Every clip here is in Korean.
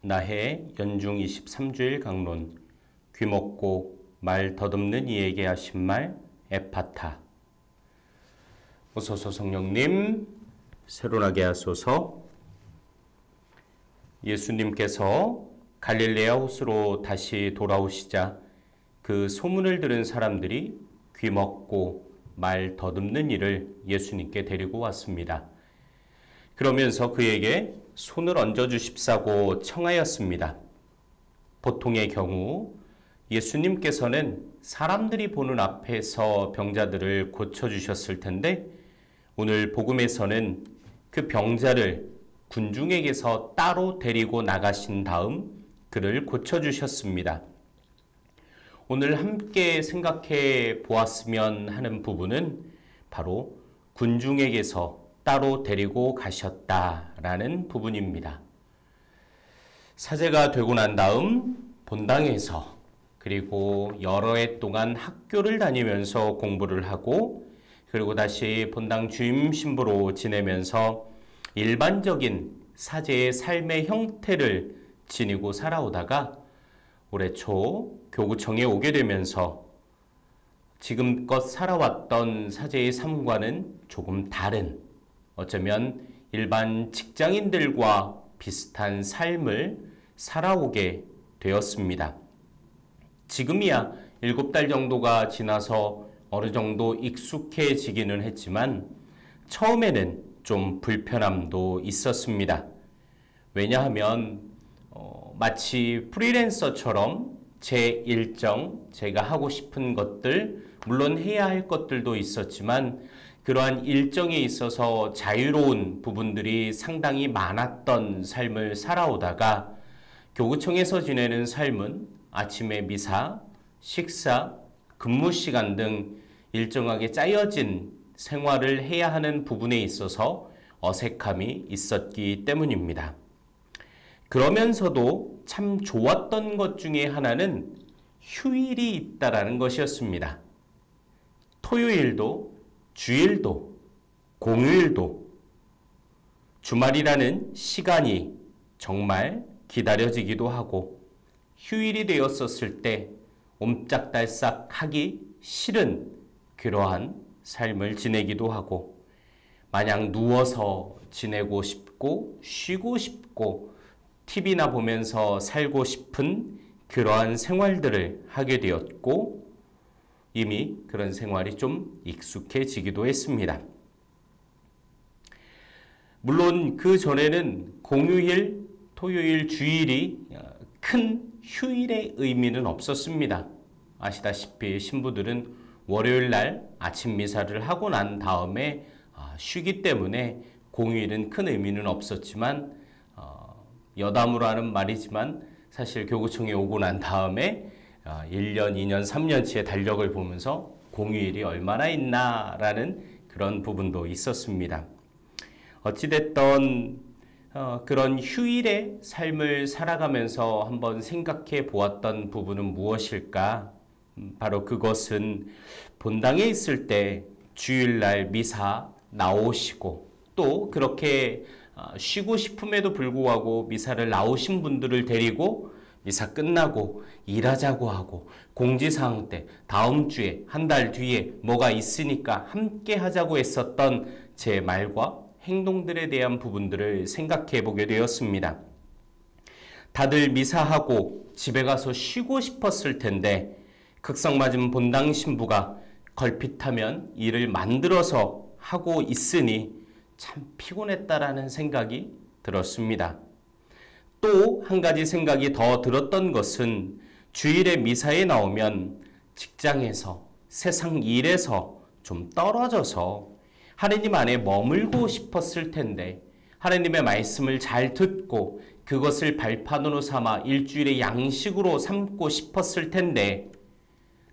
나해 연중 23주일 강론 귀먹고 말 더듬는 이에게 하신 말 에파타. 오소서 성령님 새로나게 하소서. 예수님께서 갈릴레아 호수로 다시 돌아오시자 그 소문을 들은 사람들이 귀먹고 말 더듬는 이를 예수님께 데리고 왔습니다. 그러면서 그에게 손을 얹어주십사고 청하였습니다. 보통의 경우 예수님께서는 사람들이 보는 앞에서 병자들을 고쳐주셨을 텐데 오늘 복음에서는 그 병자를 군중에게서 따로 데리고 나가신 다음 그를 고쳐주셨습니다. 오늘 함께 생각해 보았으면 하는 부분은 바로 군중에게서 따로 데리고 가셨다라는 부분입니다. 사제가 되고 난 다음 본당에서 그리고 여러 해 동안 학교를 다니면서 공부를 하고 그리고 다시 본당 주임 신부로 지내면서 일반적인 사제의 삶의 형태를 지니고 살아오다가 올해 초 교구청에 오게 되면서 지금껏 살아왔던 사제의 삶과는 조금 다른, 어쩌면 일반 직장인들과 비슷한 삶을 살아오게 되었습니다. 지금이야 7달 정도가 지나서 어느 정도 익숙해지기는 했지만 처음에는 좀 불편함도 있었습니다. 왜냐하면 마치 프리랜서처럼 제 일정, 제가 하고 싶은 것들, 물론 해야 할 것들도 있었지만 그러한 일정에 있어서 자유로운 부분들이 상당히 많았던 삶을 살아오다가 교구청에서 지내는 삶은 아침에 미사, 식사, 근무 시간 등 일정하게 짜여진 생활을 해야 하는 부분에 있어서 어색함이 있었기 때문입니다. 그러면서도 참 좋았던 것 중에 하나는 휴일이 있다라는 것이었습니다. 토요일도, 주일도, 공휴일도, 주말이라는 시간이 정말 기다려지기도 하고 휴일이 되었었을 때 옴짝달싹 하기 싫은 그러한 삶을 지내기도 하고 마냥 누워서 지내고 싶고 쉬고 싶고 TV나 보면서 살고 싶은 그러한 생활들을 하게 되었고 이미 그런 생활이 좀 익숙해지기도 했습니다. 물론 그 전에는 공휴일, 토요일, 주일이 큰 휴일의 의미는 없었습니다. 아시다시피 신부들은 월요일 날 아침 미사를 하고 난 다음에 쉬기 때문에 공휴일은 큰 의미는 없었지만 여담으로 하는 말이지만 사실 교구청에 오고 난 다음에 1년, 2년, 3년치의 달력을 보면서 공휴일이 얼마나 있나라는 그런 부분도 있었습니다. 어찌됐던 그런 휴일의 삶을 살아가면서 한번 생각해 보았던 부분은 무엇일까? 바로 그것은 본당에 있을 때 주일날 미사 나오시고 또 그렇게 쉬고 싶음에도 불구하고 미사를 나오신 분들을 데리고 미사 끝나고 일하자고 하고 공지사항 때 다음 주에 한 달 뒤에 뭐가 있으니까 함께 하자고 했었던 제 말과 행동들에 대한 부분들을 생각해 보게 되었습니다. 다들 미사하고 집에 가서 쉬고 싶었을 텐데 극성맞은 본당 신부가 걸핏하면 일을 만들어서 하고 있으니 참 피곤했다라는 생각이 들었습니다. 또 한 가지 생각이 더 들었던 것은 주일에 미사에 나오면 직장에서 세상 일에서 좀 떨어져서 하느님 안에 머물고 싶었을 텐데 하느님의 말씀을 잘 듣고 그것을 발판으로 삼아 일주일의 양식으로 삼고 싶었을 텐데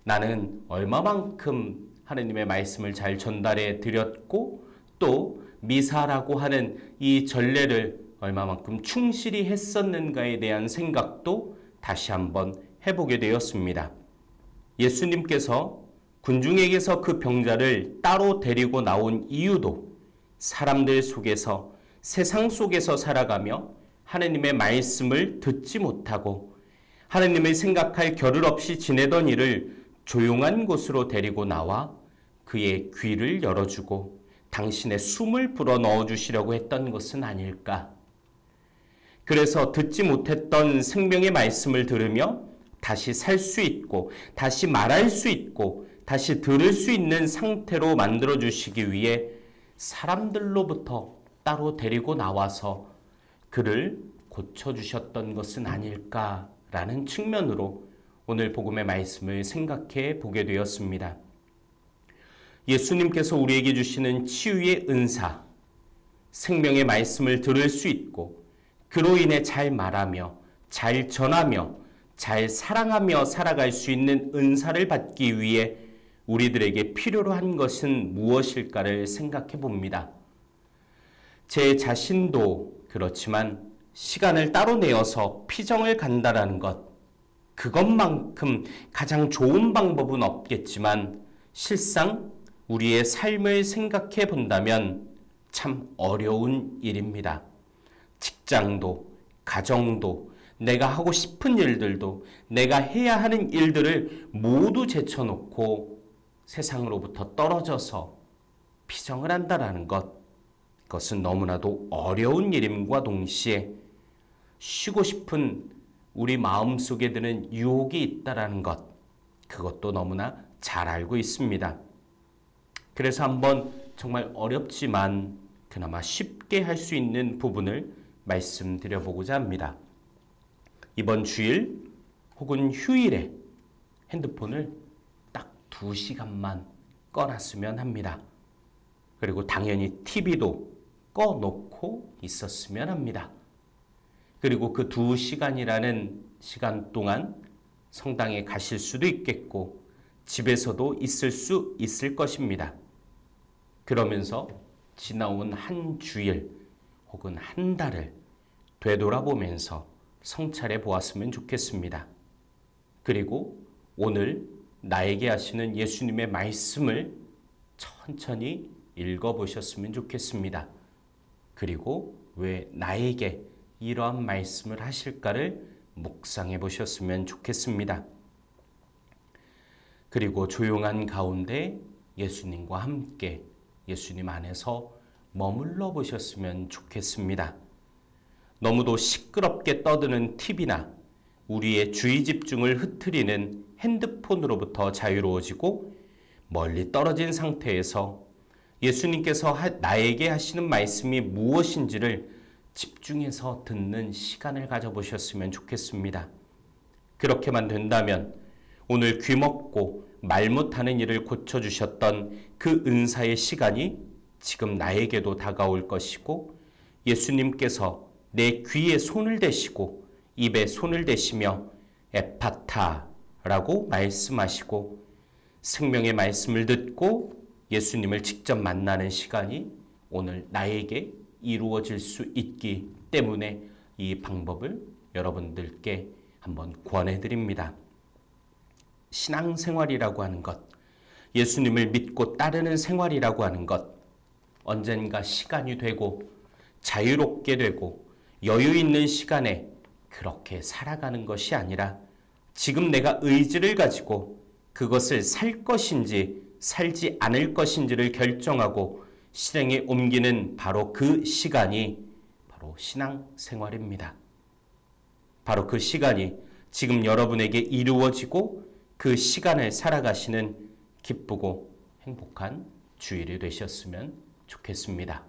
나는 얼마만큼 하느님의 말씀을 잘 전달해 드렸고 또 미사라고 하는 이 전례를 얼마만큼 충실히 했었는가에 대한 생각도 다시 한번 해보게 되었습니다. 예수님께서 군중에게서 그 병자를 따로 데리고 나온 이유도 사람들 속에서 세상 속에서 살아가며 하나님의 말씀을 듣지 못하고 하나님을 생각할 겨를 없이 지내던 이를 조용한 곳으로 데리고 나와 그의 귀를 열어주고 당신의 숨을 불어 넣어주시려고 했던 것은 아닐까? 그래서 듣지 못했던 생명의 말씀을 들으며 다시 살 수 있고 다시 말할 수 있고 다시 들을 수 있는 상태로 만들어주시기 위해 사람들로부터 따로 데리고 나와서 그를 고쳐주셨던 것은 아닐까라는 측면으로 오늘 복음의 말씀을 생각해 보게 되었습니다. 예수님께서 우리에게 주시는 치유의 은사, 생명의 말씀을 들을 수 있고 그로 인해 잘 말하며 잘 전하며 잘 사랑하며 살아갈 수 있는 은사를 받기 위해 우리들에게 필요로 한 것은 무엇일까를 생각해 봅니다. 제 자신도 그렇지만 시간을 따로 내어서 피정을 간다라는 것, 그것만큼 가장 좋은 방법은 없겠지만 실상 우리의 삶을 생각해 본다면 참 어려운 일입니다. 직장도, 가정도, 내가 하고 싶은 일들도, 내가 해야 하는 일들을 모두 제쳐놓고 세상으로부터 떨어져서 피정을 한다는 것, 그것은 너무나도 어려운 일임과 동시에 쉬고 싶은 우리 마음속에 드는 유혹이 있다는 것, 그것도 너무나 잘 알고 있습니다. 그래서 한번 정말 어렵지만 그나마 쉽게 할 수 있는 부분을 말씀드려보고자 합니다. 이번 주일 혹은 휴일에 핸드폰을 딱 2시간만 꺼놨으면 합니다. 그리고 당연히 TV도 꺼놓고 있었으면 합니다. 그리고 그 2시간이라는 시간 동안 성당에 가실 수도 있겠고 집에서도 있을 수 있을 것입니다. 그러면서 지나온 한 주일 혹은 한 달을 되돌아보면서 성찰해 보았으면 좋겠습니다. 그리고 오늘 나에게 하시는 예수님의 말씀을 천천히 읽어보셨으면 좋겠습니다. 그리고 왜 나에게 이러한 말씀을 하실까를 묵상해 보셨으면 좋겠습니다. 그리고 조용한 가운데 예수님과 함께 예수님 안에서 머물러 보셨으면 좋겠습니다. 너무도 시끄럽게 떠드는 TV나 우리의 주의 집중을 흐트리는 핸드폰으로부터 자유로워지고 멀리 떨어진 상태에서 예수님께서 나에게 하시는 말씀이 무엇인지를 집중해서 듣는 시간을 가져보셨으면 좋겠습니다. 그렇게만 된다면 오늘 귀먹고 말 못하는 일을 고쳐주셨던 그 은사의 시간이 지금 나에게도 다가올 것이고 예수님께서 내 귀에 손을 대시고 입에 손을 대시며 에파타라고 말씀하시고 생명의 말씀을 듣고 예수님을 직접 만나는 시간이 오늘 나에게 이루어질 수 있기 때문에 이 방법을 여러분들께 한번 권해드립니다. 신앙생활이라고 하는 것, 예수님을 믿고 따르는 생활이라고 하는 것, 언젠가 시간이 되고 자유롭게 되고 여유 있는 시간에 그렇게 살아가는 것이 아니라 지금 내가 의지를 가지고 그것을 살 것인지 살지 않을 것인지를 결정하고 실행에 옮기는 바로 그 시간이 바로 신앙생활입니다. 바로 그 시간이 지금 여러분에게 이루어지고 그 시간을 살아가시는 기쁘고 행복한 주일이 되셨으면 좋겠습니다.